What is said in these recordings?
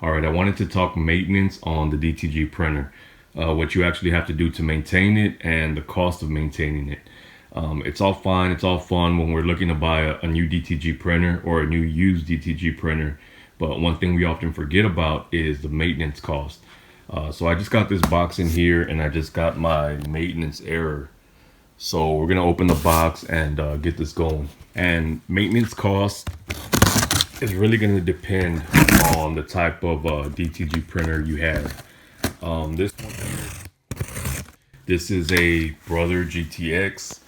All right, I wanted to talk maintenance on the DTG printer, what you actually have to do to maintain it and the cost of maintaining it. It's all fine, it's all fun when we're looking to buy a new DTG printer or a new used DTG printer. But one thing we often forget about is the maintenance cost. So I just got this box in here and I just got my maintenance error. So we're gonna open the box and get this going. And maintenance cost is really gonna depend on the type of DTG printer you have. This is a Brother GTX.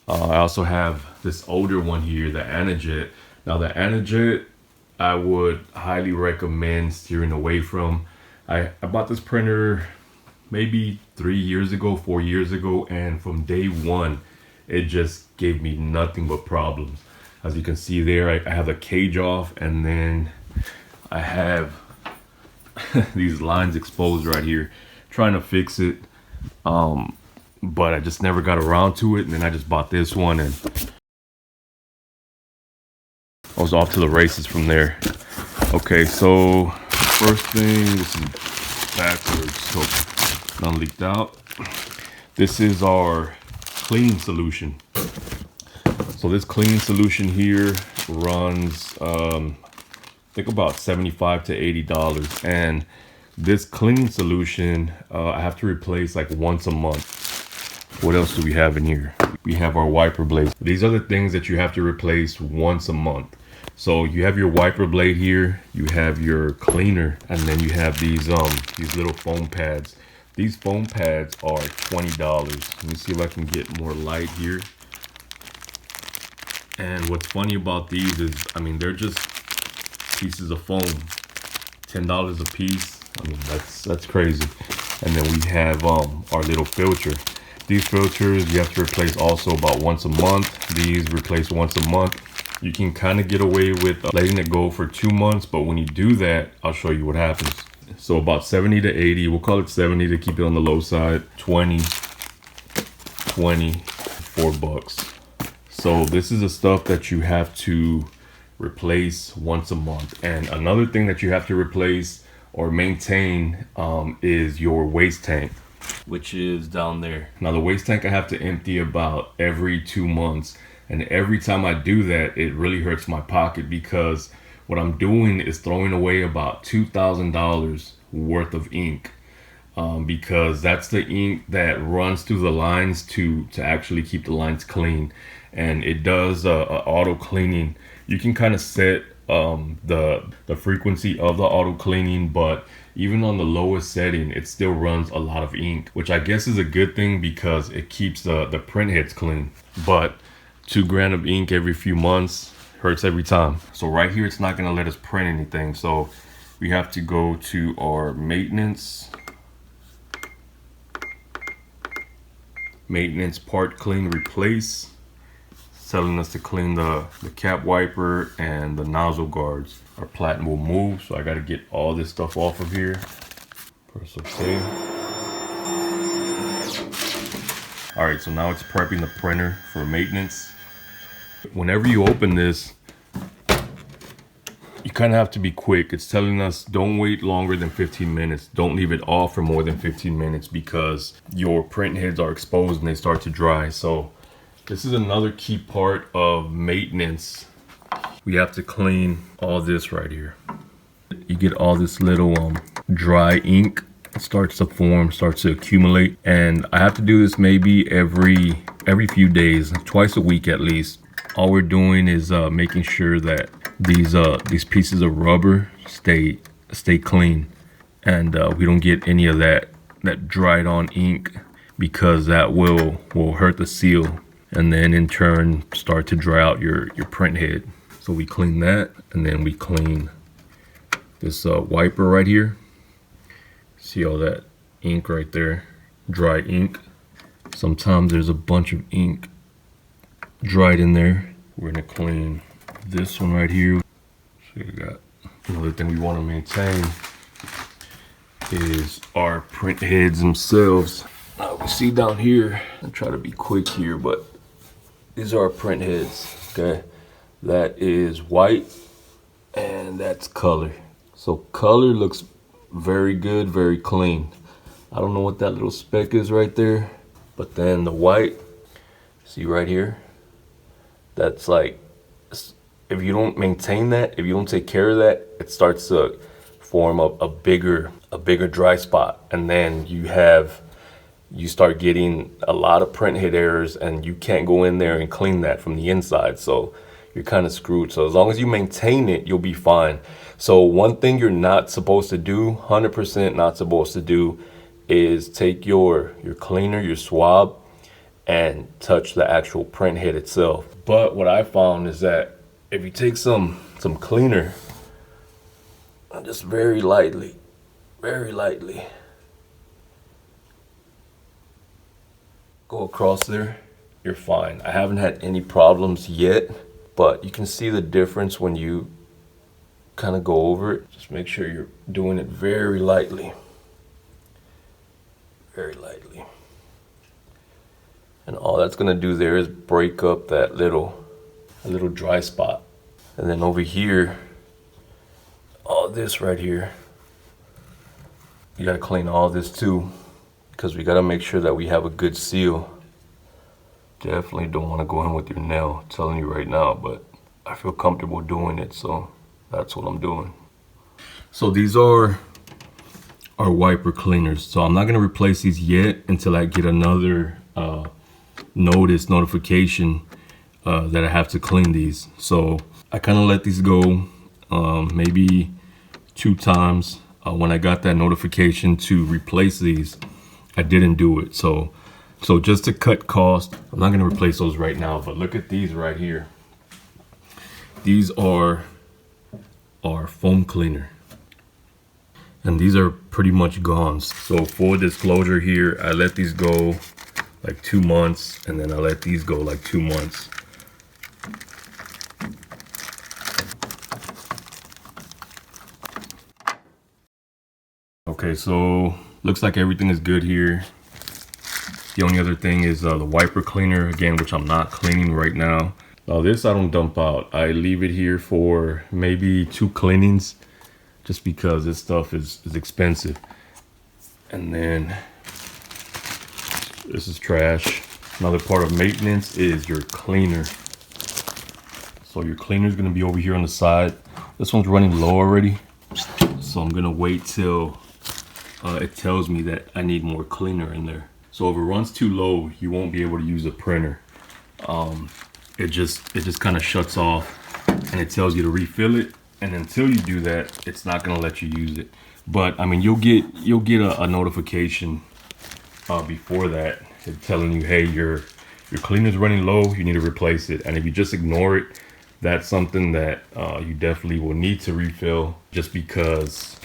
I also have this older one here, the INKJET. Now the INKJET, I would highly recommend steering away from. I bought this printer maybe 3 years ago, 4 years ago, and from day one, it just gave me nothing but problems. As you can see there, I have the cage off, and then I have these lines exposed right here, trying to fix it. But I just never got around to it, and then I just bought this one, and I was off to the races from there. Okay, so first thing, this is backwards, so none leaked out. This is our cleaning solution. So this cleaning solution here runs I think about $75 to $80, and this cleaning solution I have to replace like once a month. What else do we have in here? We have our wiper blades. These are the things that you have to replace once a month. So you have your wiper blade here, you have your cleaner, and then you have these little foam pads. These foam pads are $20. Let me see if I can get more light here. And what's funny about these is, I mean, they're just pieces of foam, $10 a piece. I mean, that's crazy. And then we have our little filter. These filters you have to replace also about once a month. These replace once a month. You can kind of get away with letting it go for 2 months, but when you do that, I'll show you what happens. So about 70 to 80, we'll call it 70 to keep it on the low side. 20, $4. So this is the stuff that you have to replace once a month. And another thing that you have to replace or maintain is your waste tank, which is down there. Now the waste tank I have to empty about every 2 months. And every time I do that, it really hurts my pocket, because what I'm doing is throwing away about $2,000 worth of ink. Because that's the ink that runs through the lines to actually keep the lines clean. And it does auto cleaning. You can kind of set the frequency of the auto cleaning, but even on the lowest setting, it still runs a lot of ink, which I guess is a good thing because it keeps the print heads clean. But $2 of ink every few months hurts every time. So right here, it's not gonna let us print anything. So we have to go to our maintenance part clean replace. It's telling us to clean the cap wiper and the nozzle guards. Our platen will move, so I gotta get all this stuff off of here. Press OK. All right, so now it's prepping the printer for maintenance. Whenever you open this, you kind of have to be quick. It's telling us don't wait longer than 15 minutes. Don't leave it off for more than 15 minutes because your print heads are exposed and they start to dry. So this is another key part of maintenance. We have to clean all this right here. You get all this little dry ink. It starts to form, starts to accumulate. And I have to do this maybe every few days, twice a week at least. All we're doing is making sure that these pieces of rubber stay clean, and we don't get any of that dried on ink, because that will hurt the seal, and then in turn start to dry out your print head. So we clean that, and then we clean this wiper right here. See all that ink right there, dry ink. Sometimes there's a bunch of ink dried in there. We're gonna clean this one right here. So we got another thing we want to maintain is our print heads themselves. Now we see down here, I'll try to be quick here, but these are our print heads. Okay, that is white and that's color. So color looks very good, very clean. I don't know what that little speck is right there, but then the white, see right here, that's like, if you don't maintain that, if you don't take care of that, it starts to form a bigger dry spot, and then you start getting a lot of print hit errors, and you can't go in there and clean that from the inside, so you're kind of screwed. So as long as you maintain it, you'll be fine. So one thing you're not supposed to do, 100% not supposed to do, is take your cleaner, your swab, and touch the actual print head itself. But what I found is that if you take some cleaner, just very lightly, go across there, you're fine. I haven't had any problems yet, but you can see the difference when you kind of go over it. Just make sure you're doing it very lightly. Very lightly. And all that's gonna do there is break up that little dry spot. And then over here, all this right here, you gotta clean all this too, because we gotta make sure that we have a good seal. Definitely don't wanna go in with your nail, I'm telling you right now, but I feel comfortable doing it, so that's what I'm doing. So these are our wiper cleaners. So I'm not gonna replace these yet until I get another notification that I have to clean these. So I kind of let these go maybe 2 times. When I got that notification to replace these, I didn't do it. So just to cut cost, I'm not gonna replace those right now, but look at these right here. These are our foam cleaner, and these are pretty much gone. So full disclosure here, I let these go like 2 months, and then I let these go like 2 months. Okay, so looks like everything is good here. The only other thing is the wiper cleaner, again, which I'm not cleaning right now. This I don't dump out. I leave it here for maybe 2 cleanings, just because this stuff is expensive. And then this is trash. Another part of maintenance is your cleaner. So your cleaner is gonna be over here on the side. This one's running low already, so I'm gonna wait till it tells me that I need more cleaner in there. So if it runs too low, you won't be able to use a printer. It just kind of shuts off, and it tells you to refill it. And until you do that, it's not gonna let you use it. But I mean, you'll get a notification before that, telling you, hey, your cleaner's running low, you need to replace it. And if you just ignore it, that's something that you definitely will need to refill, just because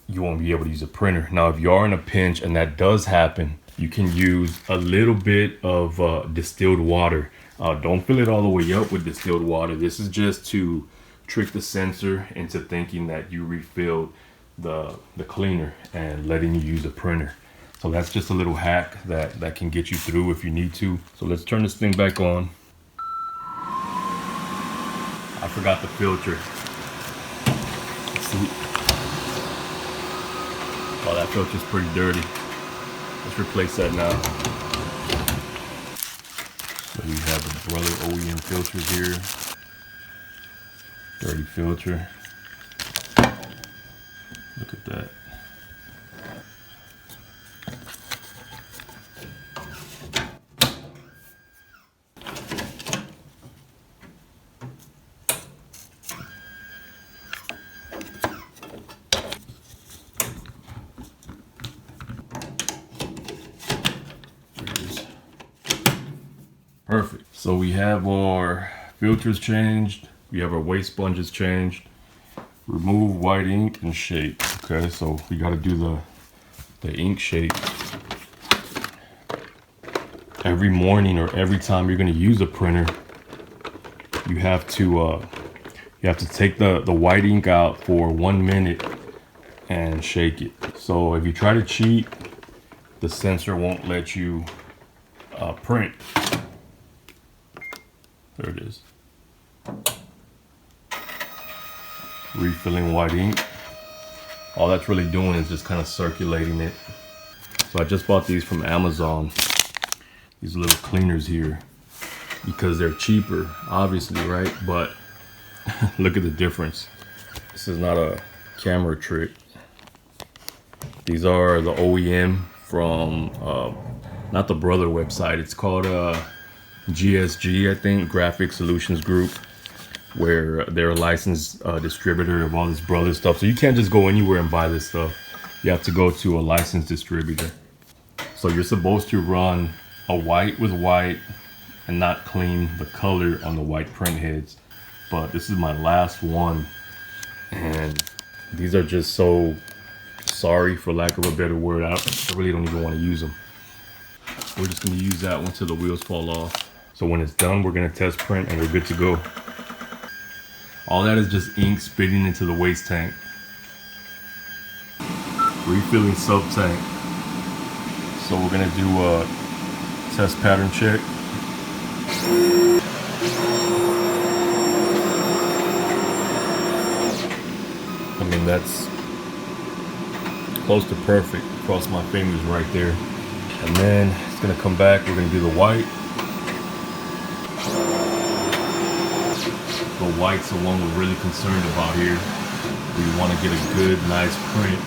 you won't be able to use a printer. Now, if you are in a pinch and that does happen, you can use a little bit of distilled water. Don't fill it all the way up with distilled water. This is just to trick the sensor into thinking that you refilled the cleaner and letting you use a printer. So that's just a little hack that can get you through if you need to. So let's turn this thing back on. I forgot the filter. Let's see. Oh, that filter's pretty dirty. Let's replace that now. So we have the Brother OEM filters here. Dirty filter. Look at that. Perfect. So we have our filters changed. We have our waste sponges changed. Remove white ink and shake. Okay, so we got to do the ink shake every morning, or every time you're going to use a printer. You have to take the white ink out for 1 minute and shake it. So if you try to cheat, the sensor won't let you print. There it is. Refilling white ink. all that's really doing is just kind of circulating it. So I just bought these from Amazon, these little cleaners here, because they're cheaper, obviously, right? But look at the difference. This is not a camera trick. These are the OEM from, not the Brother website. It's called GSG, I think, Graphic Solutions Group, where they're a licensed distributor of all this Brother stuff. So you can't just go anywhere and buy this stuff. You have to go to a licensed distributor. So you're supposed to run a white with white and not clean the color on the white print heads. But this is my last one, and these are just so sorry, for lack of a better word. I really don't even want to use them. We're just going to use that one till the wheels fall off. So when it's done, we're going to test print and we're good to go. All that is just ink spitting into the waste tank. Refilling sub tank. So we're going to do a test pattern check. I mean, that's close to perfect. Cross my fingers right there. And then it's gonna come back. We're gonna do the white. The white's the one we're really concerned about here. We want to get a good, nice print.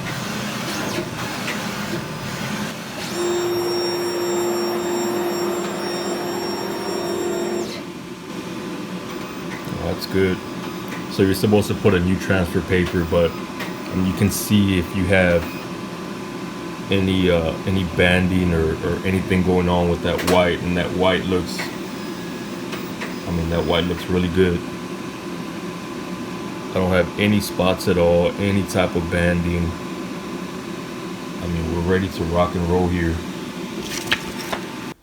That's good. So you're supposed to put a new transfer paper, but you can see if you have any banding or anything going on with that white, and that white looks, I mean, that white looks really good. I don't have any spots at all, any type of banding. I mean, we're ready to rock and roll here.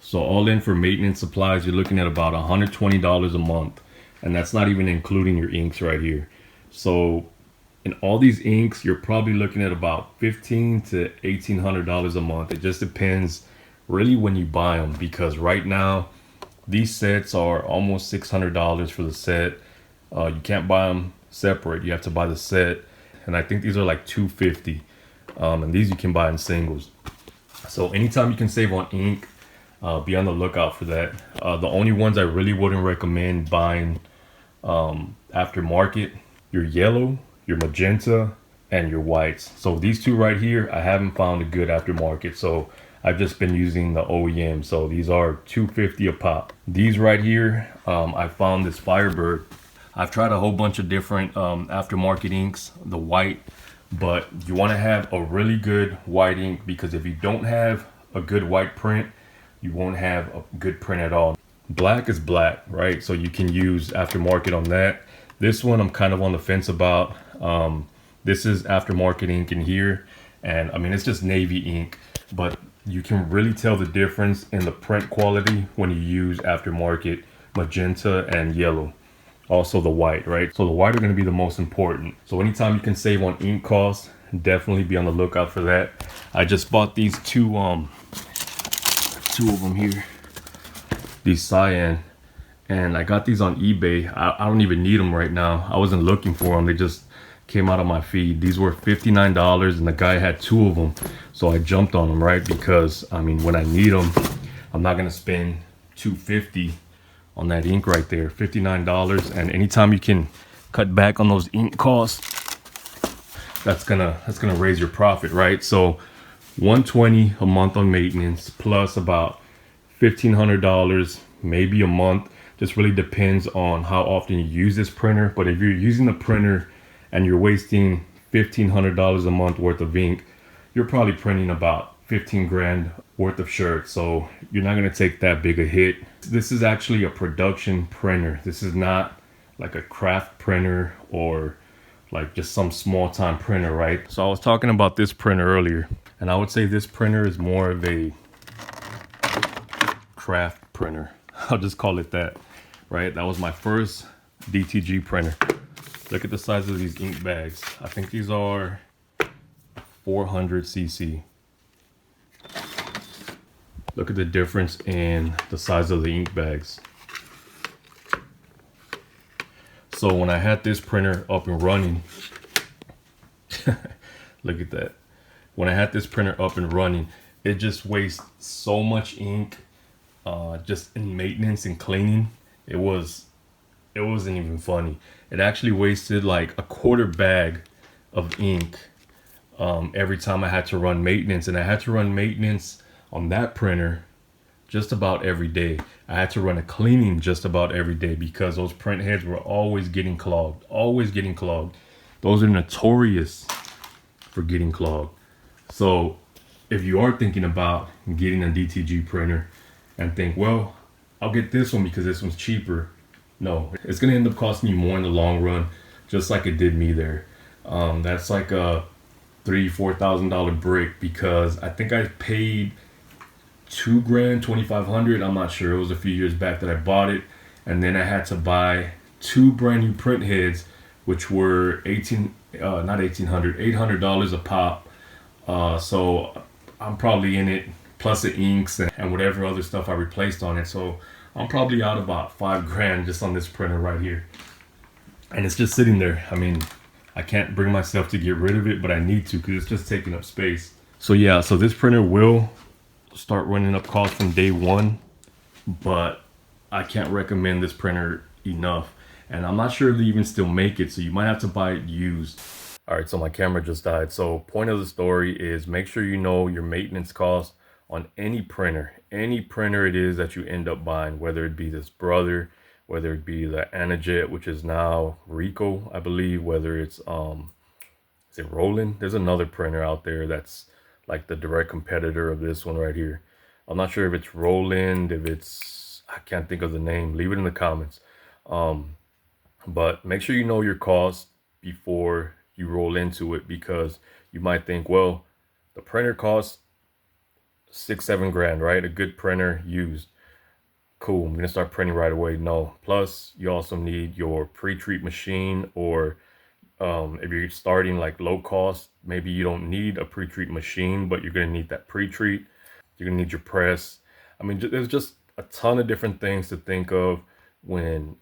So all in for maintenance supplies, you're looking at about $120 a month. And that's not even including your inks right here. So in all these inks, you're probably looking at about $1,500 to $1,800 a month. It just depends really when you buy them, because right now these sets are almost $600 for the set. You can't buy them separate. You have to buy the set. And I think these are like $250. And these you can buy in singles. So anytime you can save on ink, be on the lookout for that. The only ones I really wouldn't recommend buying aftermarket, your yellow, your magenta, and your whites. So these two right here, I haven't found a good aftermarket, so I've just been using the OEM. So these are $250 a pop. These right here, I found this Firebird. I've tried a whole bunch of different aftermarket inks, the white, but you want to have a really good white ink, because if you don't have a good white print, you won't have a good print at all. Black is black, right? So you can use aftermarket on that. This one I'm kind of on the fence about. This is aftermarket ink in here, and I mean, it's just navy ink, but you can really tell the difference in the print quality when you use aftermarket magenta and yellow. Also the white, right? So the white are going to be the most important. So anytime you can save on ink costs, definitely be on the lookout for that. I just bought these two of them here, these cyan, and I got these on eBay. I don't even need them right now. I wasn't looking for them. They just came out of my feed. These were $59 and the guy had two of them, so I jumped on them, right? Because I mean, when I need them, I'm not gonna spend $250 on that ink right there. $59, and anytime you can cut back on those ink costs, that's gonna raise your profit, right? So $120 a month on maintenance, plus about $1,500 maybe a month. Just really depends on how often you use this printer. But if you're using the printer and you're wasting $1,500 a month worth of ink, you're probably printing about 15 grand worth of shirts. So you're not going to take that big a hit. This is actually a production printer. This is not like a craft printer or like just some small time printer, right? So I was talking about this printer earlier, and I would say this printer is more of a craft printer. I'll just call it that, right? That was my first DTG printer. Look at the size of these ink bags. I think these are 400 cc. Look at the difference in the size of the ink bags. So when I had this printer up and running, Look at that. When I had this printer up and running, it just wastes so much ink, just in maintenance and cleaning. It wasn't even funny. It actually wasted like a quarter bag of ink every time I had to run maintenance. And I had to run maintenance on that printer just about every day. I had to run a cleaning just about every day because those print heads were always getting clogged, always getting clogged. Those are notorious for getting clogged. So if you are thinking about getting a DTG printer and think, well, I'll get this one because this one's cheaper. No, it's gonna end up costing you more in the long run, just like it did me there. That's like a $3,000-4,000 brick because I think I paid $2 grand, 2,500. I'm not sure. It was a few years back that I bought it, and then I had to buy 2 brand new print heads, which were $800 a pop. So I'm probably in it, plus the inks and whatever other stuff I replaced on it. So I'm probably out about $5 grand just on this printer right here. And it's just sitting there. I mean, I can't bring myself to get rid of it, but I need to because it's just taking up space. So yeah, so this printer will start running up costs from day one, but I can't recommend this printer enough. And I'm not sure if they even still make it, so you might have to buy it used. All right, so my camera just died. So point of the story is make sure you know your maintenance costs on any printer it is that you end up buying, whether it be this Brother, whether it be the INKJET, which is now Ricoh, I believe, whether it's is it Roland? There's another printer out there that's like the direct competitor of this one right here. I'm not sure if it's Roland, if it's, I can't think of the name. Leave it in the comments. But make sure you know your costs before you roll into it, because you might think, well, the printer costs $6-7 grand, right? A good printer used. Cool, I'm gonna start printing right away. No. Plus, you also need your pre-treat machine, or if you're starting like low cost, maybe you don't need a pre-treat machine, but you're gonna need that pre-treat. You're gonna need your press. I mean, there's just a ton of different things to think of when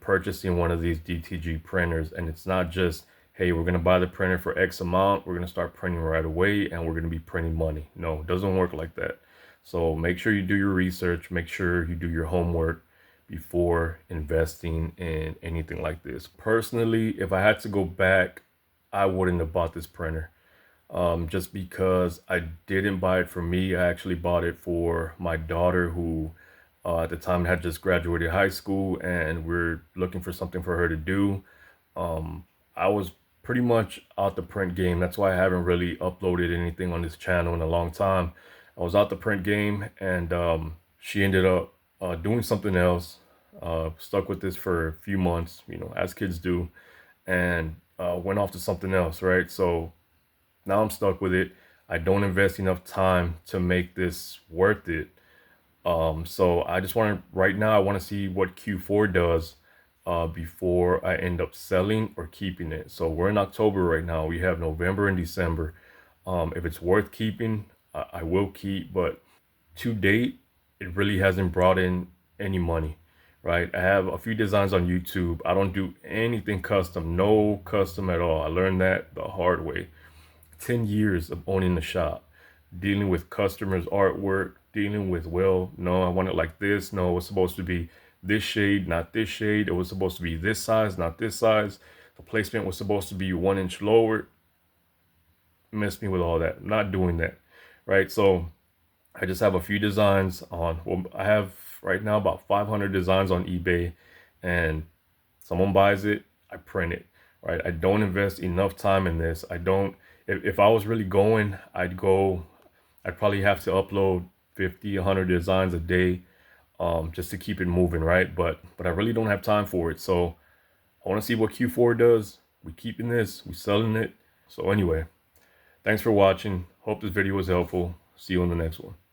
purchasing one of these DTG printers. And it's not just, hey, we're gonna buy the printer for X amount, we're gonna start printing right away, and we're gonna be printing money. No, it doesn't work like that. So make sure you do your research, make sure you do your homework before investing in anything like this. Personally, if I had to go back, I wouldn't have bought this printer. Just because I didn't buy it for me. I actually bought it for my daughter, who at the time had just graduated high school, and we're looking for something for her to do. I was pretty much out the print game. That's why I haven't really uploaded anything on this channel in a long time. I was out the print game, and she ended up doing something else. Stuck with this for a few months, you know, as kids do, and went off to something else, right? So now I'm stuck with it. I don't invest enough time to make this worth it. So I just want to, right now, I want to see what Q4 does before I end up selling or keeping it. So we're in October right now. We have November and December. If it's worth keeping, I will keep, but to date, it really hasn't brought in any money, right? I have a few designs on YouTube. I don't do anything custom, no custom at all. I learned that the hard way. 10 years of owning the shop, dealing with customers' artwork, dealing with, well, no, I want it like this. No, it was supposed to be this shade, not this shade. It was supposed to be this size, not this size. The placement was supposed to be 1 inch lower. Messed me with all that. I'm not doing that, right? So I just have a few designs on, well, I have right now about 500 designs on eBay, and someone buys it, I print it, right? I don't invest enough time in this. I don't, if I was really going, I'd probably have to upload 50, 100 designs a day, just to keep it moving, right? But I really don't have time for it. So I want to see what Q4 does. We keeping this, we selling it. So anyway, thanks for watching. Hope this video was helpful. See you in the next one.